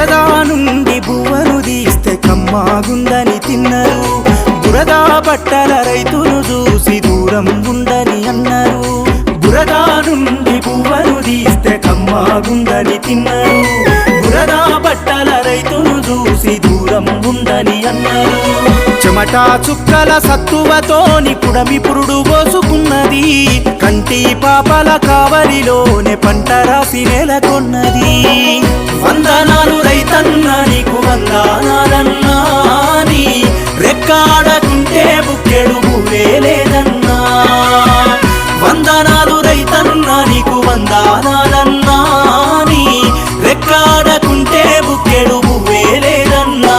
బురద నుండి బువ్వను తీస్తే కమ్మాగుందని తిన్నారు. బురద బట్టల రైతును చూసి దూరం గుండని అన్నారు. బురద నుండి బువ్వను తీస్తే కమ్మాగుందని తిన్నారు. బురద బట్టల రైతును చూసి దూరం గుండని అన్నారు. చెమట చుక్కల సత్తువతోని పుడమి పురుడు పోసుకున్నది. కంటి పాపల కావలిలోనే పంట రాసి నెలకొన్నది. వందనాలు రైతన్న నీకు వందనాలన్నా, నీ రెక్కాడకుంటే బుక్కెడు భూవే లేదన్నా. వందనాలు రైతన్న నీకు వందనాలన్నా, నీ రెక్కాడకుంటే బుక్కెడు భూవే లేదన్నా.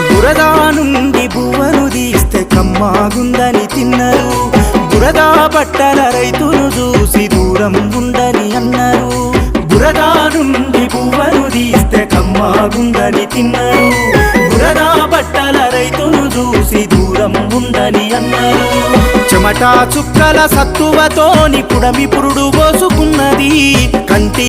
బురద నుండి బువ్వను తీస్తే కమ్మాగుందని తిన్నారు. బురద బట్టల రైతును చూసి దూరం గుండని అన్నారు. బురద నుండి బువ్వను తీస్తే కమ్మాగుందని తిన్నారు. బురద బట్టల రైతును చూసి దూరం గుండని అన్నారు. చెమట చుక్కల సత్తువతోని పుడమి పురుడు పోసుకున్నది. కంటి